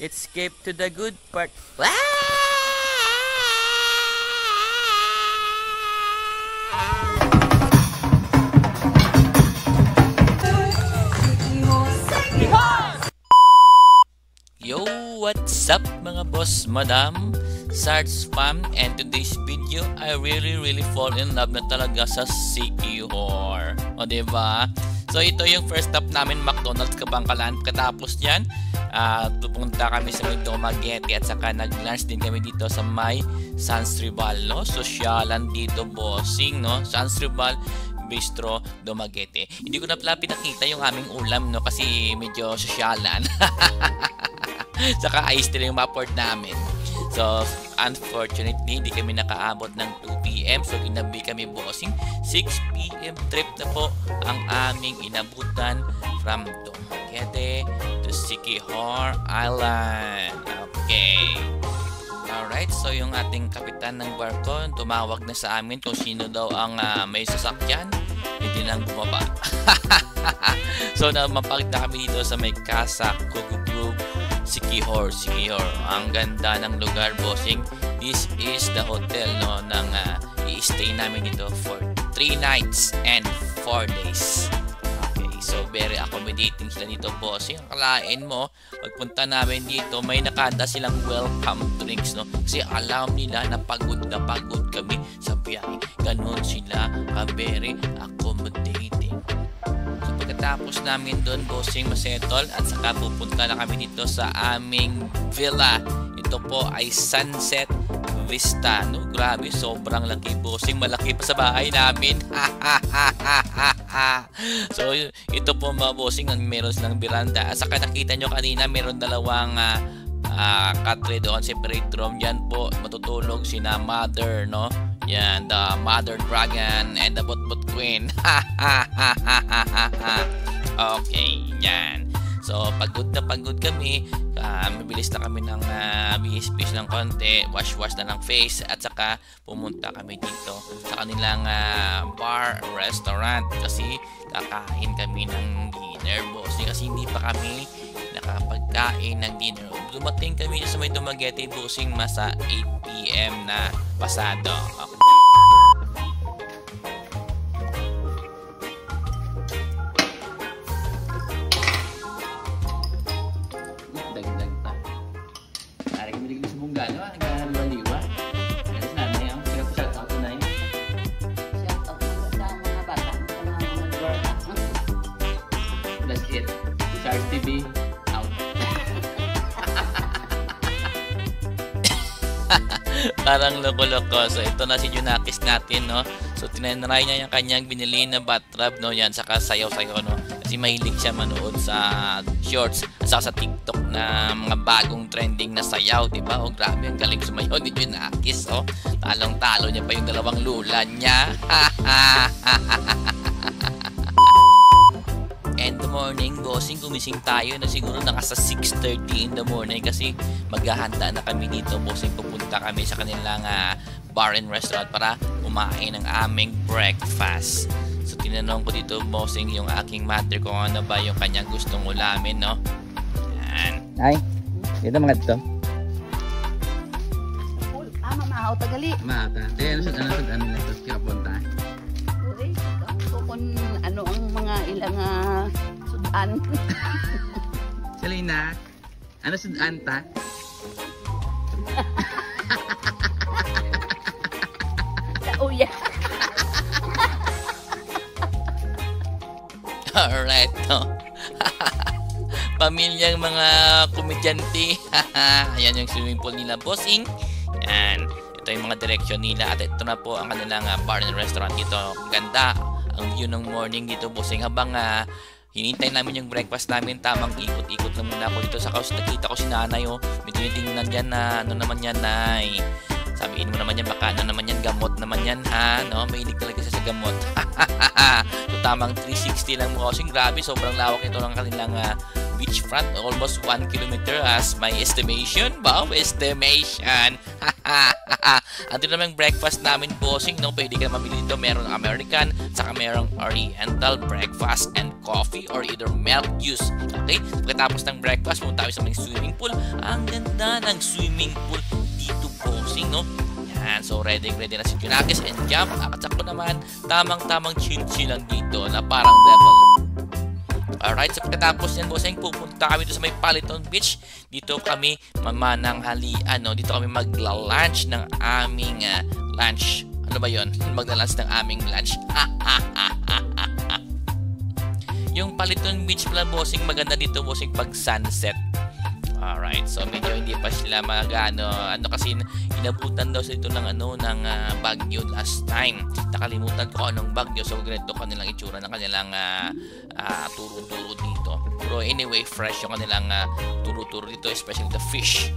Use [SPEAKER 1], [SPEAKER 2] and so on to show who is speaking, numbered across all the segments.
[SPEAKER 1] Let's skip to the good part. Yo, what's up mga boss, madam? Sarge Fam, and today's video, I really fall in love na talaga sa Sikihor. O diba? So ito yung first stop namin, McDonald's Kabangkalan. Katapos yan, pupunta kami sa may Dumaguete at saka nag-lunch din kami dito sa may Sansribal, no? Sosyalan dito, bossing, no? Sansribal Bistro Dumaguete. Hindi ko na pala pinakita yung aming ulam, no? Kasi medyo sosyalan. Saka ice tea yung ma-afford namin. So, unfortunately, hindi kami nakaabot ng 2 PM. So, ginabi kami, bossing. 6 PM trip na po ang aming inabutan from Dumaguete to Sikihor Island. Okay. Alright, so yung ating kapitan ng barko, tumawag na sa amin kung sino daw ang may sasakyan. Hindi nang bumaba. So, mapakit na kami dito sa may Casa Kugugug, Sikihor. Ang ganda ng lugar, bossing. This is the hotel, no, ng i-stay namin dito for 3 nights and 4 days. Okay, so very accommodating sila dito, bossing. Akalain mo, pagpunta namin dito, may nakada silang welcome drinks, no? Kasi alam nila na pagod kami sa biyahe. Ganun sila ka-very accommodating. Pagkatapos namin doon, bossing, masettle at saka pupunta na kami dito sa aming villa. Ito po ay Sunset Vista, no? Grabe, sobrang laki, bossing, malaki pa sa bahay namin. So ito po mga bossing, meron silang veranda. At saka nakita nyo kanina, meron dalawang katre doon, separate room. Yan po matutulog sina mother, no? Yan, the mother dragon and the Butbut queen. Okay, yan. So, pagod na pagod kami. Mabilis na kami ng bihis-bihis ng konti. Wash na ng face. At saka, pumunta kami dito sa kanilang bar, restaurant. Kasi, kakain kami ng dinner, boss. Kasi hindi pa kami nakapagkain ng dinner. Dumating kami sa may Dumaguete, bossing, masa 8 PM na pasado. Okay. Dagdag pa. Ari kami dito sa Bunggano, naglalaliwa. Kasi nanay ang shout out na yun.
[SPEAKER 2] Shout out sa mga bata, sa mga mag-work.
[SPEAKER 1] That's it. Shark TV out. Parang loko-loko. So ito na si Junakis natin, no? So tinanry niya yung kanyang binili na bathrobe, no? Yan, saka sayaw-sayaw, no? Kasi mahilig siya manood sa shorts at saka sa TikTok na mga bagong trending na sayaw, di ba? Oh, grabe, ang galing sumayaw ni Junakis, oh. Talong-talo niya pa yung dalawang lula niya. And the morning, bossing, gumising tayo na siguro nasa 6:30 in the morning kasi maghahanda na kami dito, bossing. Pupunta kami sa kanilang bar and restaurant para kumain ng aming breakfast. So tinanong ko dito, bossing, yung aking mother kung ano ba yung kanyang gustong ulamin, no? Yan.
[SPEAKER 3] Ay, ito mga ito.
[SPEAKER 2] Mamahaw tagali.
[SPEAKER 3] Mata. Ano na ito? Kaya punta.
[SPEAKER 2] Uy, kung ano ang mga ilang sudan.
[SPEAKER 3] Selena, ano sudan ta?
[SPEAKER 2] Uya.
[SPEAKER 1] Alright, no? Pamilyang mga komedyante. Ayan yung swimming pool nila, bossing. Yan. Ito yung mga direksyon nila. At ito na po ang kanilang bar and restaurant dito. Ganda ang view ng morning dito, bossing. Habang hinintay namin yung breakfast namin, tamang ikot-ikot lang muna ako dito. Saka nakita ko si nanay, oh. May tinitingnan dyan na ano naman yan, nay. Sabihin mo naman yan, baka ano naman yan, gamot naman yan, ha? No? Mahilig talaga siya sa gamot. So, tamang 360 lang, bossing. Grabe, sobrang lawak ito ng kanilang beachfront, almost 1 kilometer as my estimation. Wow, estimation! Ando naman breakfast namin, bossing, no? Pwede ka mamili dito. Meron American, saka merong Oriental breakfast and coffee or either milk juice. Okay? Pagkatapos ng breakfast, punta tayo sa may swimming pool. Ang ganda ng swimming pool dito, bossing, no? Yan, so ready na si Junakis and Jump. At ako naman, tamang-tamang chill-chill lang dito na parang devil. Alright, so pagkatapos yan, bossing, pupunta kami dito sa may Paliton Beach. Dito kami mamananghalian, no? Dito kami magla-lunch ng aming lunch. Ano ba yun? Magla-lunch ng aming lunch. Yung Paliton Beach pala, bossing, maganda dito, bossing, pag sunset. Alright, so medyo hindi pa sila ano kasi inabutan daw sa ito ng bagyo last time. Nakalimutan ko anong bagyo, so ganito kanilang itsura ng kanilang turo-turo dito. Pero anyway, fresh yung kanilang turo-turo dito, especially the fish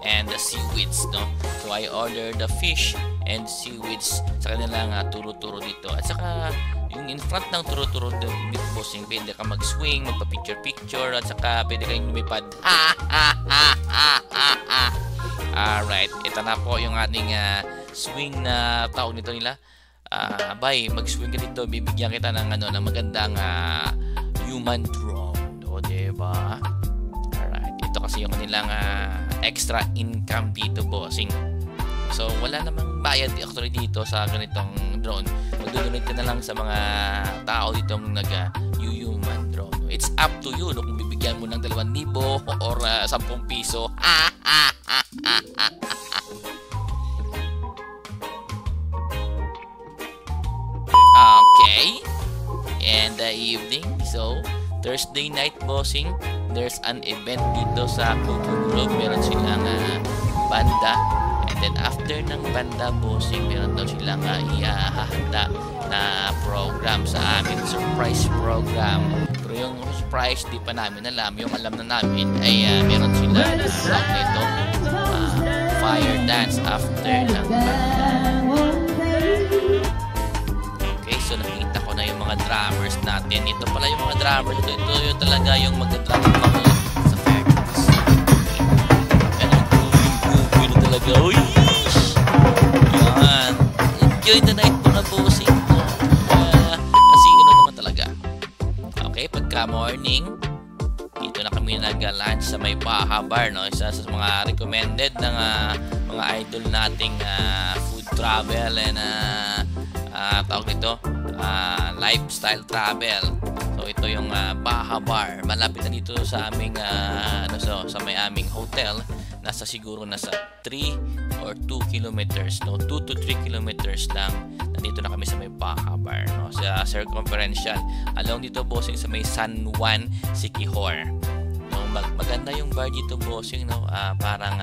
[SPEAKER 1] and the seaweeds, no? So I ordered the fish and seaweeds sa kanilang turo-turo dito. At saka yung in front ng turo-turo with bossing, pwede ka mag-swing, magpa-picture-picture, at saka pwede kayong lumipad. Alright, ito na po yung ating swing na tawag nito nila. Bay, mag-swing ka dito, bibigyan kita ng ng magandang human drone. O, diba? Alright, ito kasi yung kanilang extra income dito, bossing. So, wala namang bayad actually dito sa ganitong drone. Mag-donate ka na lang sa mga tao ditong nag-human drone. It's up to you, no? Kung bibigyan mo ng 2,000 or 10 piso. Okay. And the evening, so Thursday night, bossing, there's an event dito sa Kuku Grove. Meron silang banda. And then after ng banda, bossing, meron daw silang ihahanda na program sa amin, surprise program. Pero yung surprise, di pa namin alam. Yung alam na namin ay meron silang fire dance after ng banda. Okay, so nakita ko na yung mga drummers natin. Ito pala yung mga drummers. Ito yung talaga yung mag-drum sa fire dance. Pero talaga, uy! Yan. Enjoy the night po na, bossing. Kasi naman talaga. Okay, pagka morning, dito na kami nag-lunch sa may Baha Bar, no? Isa sa mga recommended ng mga idol nating food travel and tawag nito, lifestyle travel. So ito yung Baha Bar. Malapit na dito sa aming sa may aming hotel. Siguro nasa 3 or 2 kilometers, no? 2 to 3 kilometers lang. Nandito na kami sa may Baha Bar, no? Sa circumferential. Along dito, bossing, sa may San Juan, Siquijor. No? Maganda yung bar dito, bossing, no? Parang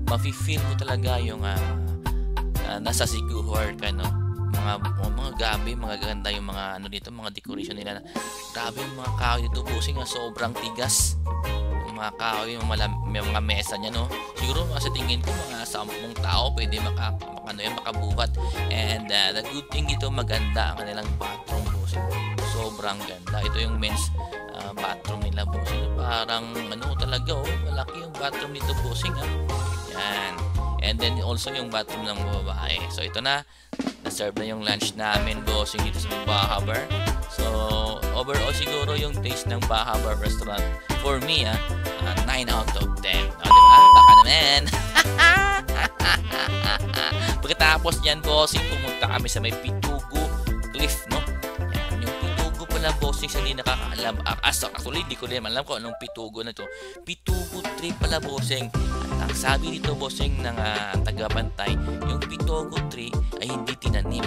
[SPEAKER 1] mafe-feel mo talaga yung nasa Siquijor ka, no? Mga gabi, mga ganda yung mga dito, mga decoration nila. Grabe yung mga kahoy dito, bossing, sobrang tigas. Mga kahoy, may mga mesa niya, no? Siguro sa tingin ko mga 10 tao pwede makabuhat. And the good thing dito, maganda ang kanilang bathroom, bossing. Sobrang ganda. Ito yung men's bathroom nila, bossing. Parang talaga, malaki yung bathroom dito, bossing, Yan. And then also yung bathroom ng babae. So ito na, na-serve na yung lunch namin, bossing, dito sa Baha Bar. So overall siguro yung taste ng Baha Bar Restaurant for me 9 out of 10. Diba? Baka naman. Pagkatapos yan, bossing, pumunta kami sa may Pitugo Cliff, no? Yan, yung Pitugo pala, bossing, sa hindi nakakaalam. Actually, di ko rin alam kung anong Pitugo na to. Pitugo tree pala, bossing. At ang sabi dito, bossing, ng taga-bantay, yung Pitugo tree ay hindi tinanim.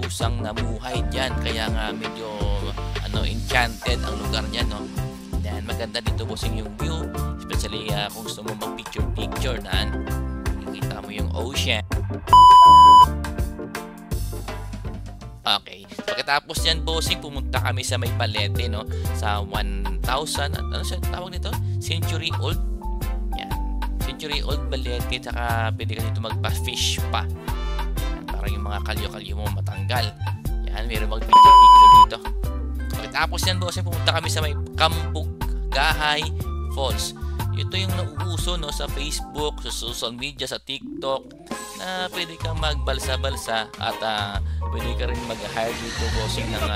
[SPEAKER 1] Kusang namuhay dyan. Kaya nga medyo enchanted ang lugar niya, no? Then maganda dito, bossing, yung view, especially kung gusto mo mag-picture na makikita mo yung ocean. Okay, pagkatapos yan, bossing, pumunta kami sa may Balete, no? Sa 1,000, ano siya tawag nito? Century old. Yan, century old Balete. Saka pwede ka dito magpa-fish pa. Yan, para yung mga kalyo-kalyo mo matanggal. Yan, meron mag-picture dito. Pagkatapos yan, bossing, pumunta kami sa may Gahay Falls. Ito yung nauuso, no, sa Facebook, sa social media, sa TikTok, na pwede kang magbalsa-balsa at pwede ka rin mag-hire dito, bossing, ng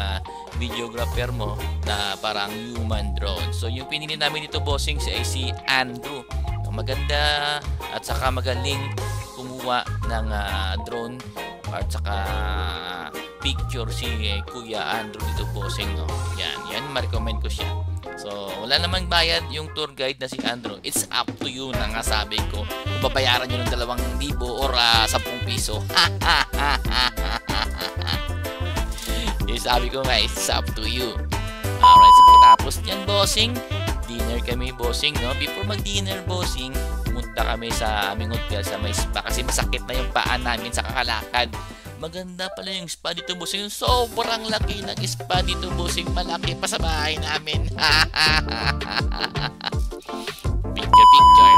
[SPEAKER 1] videographer mo na parang human drone. So yung pinili namin dito, bossing, si Andrew. Maganda at saka magaling kumuha ng drone at saka picture si Kuya Andrew dito, bossing, no. Yan ma-recommend ko siya. So wala namang bayad yung tour guide na si Andrew. It's up to you na nga, sabi ko. Kung babayaran nyo ng 2,000 or 10 piso. Sabi ko nga, it's up to you. Alright, so pagkatapos yan, bossing, dinner kami, bossing, no. Before mag-dinner, bossing, pumunta kami sa aming hotel sa may spa kasi masakit na yung paa namin sa kakalakad. Maganda pala yung spa dito, bossing. Sobrang laki ng spa dito, bossing. Malaki pa sa bahay namin. Picture.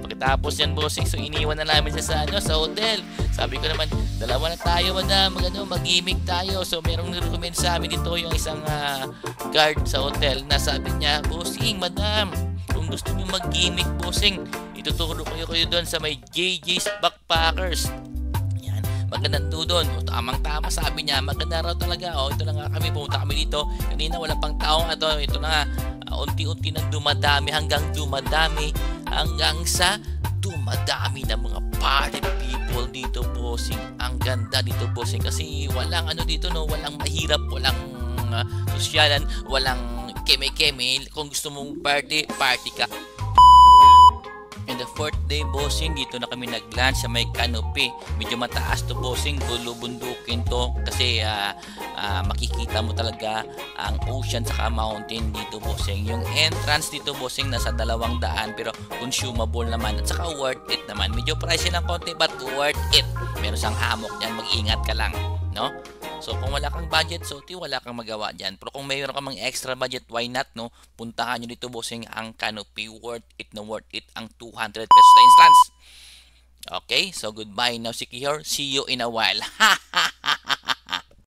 [SPEAKER 1] Pagkatapos yan, bossing, so iniwan na namin siya sa hotel. Sabi ko naman, dalawa na tayo, madam, mag-gimmick tayo. So merong nirecommend sa amin dito yung isang guard sa hotel na sabi niya, bossing, madam, kung gusto niyo mag-gimmick, bossing, ituturo kayo doon sa may JJ's Backpackers. Maganda doon. Tamang-tama, sabi niya. Maganda raw talaga. Ito na nga kami. Pumunta kami dito. Kanina wala pang tao nga to. Ito na nga. Unti-unti nang dumadami hanggang sa dumadami ng mga party people dito, bossing. Ang ganda dito, bossing. Kasi walang dito, no? Walang mahirap. Walang sosyalan. Walang keme-keme. Kung gusto mong party ka. And the fourth day, bossing, dito na kami nag-lunch sa may canopy. Medyo mataas to, bossing, bundukin to kasi makikita mo talaga ang ocean saka mountain dito, bossing. Yung entrance dito, bossing, nasa 200 pero consumable naman at saka worth it naman. Medyo pricey ng konti but worth it. Meron siyang hammock dyan, mag-ingat ka lang, no? So kung wala kang budget, so wala kang magawa dyan. Pero kung mayroon ka mang extra budget, why not, no? Puntahan nyo dito, bossing, ang canopy. Worth it na worth it ang 200 pesos na instance. Okay, so goodbye now, Sikihor. See you in a while. Ha ha!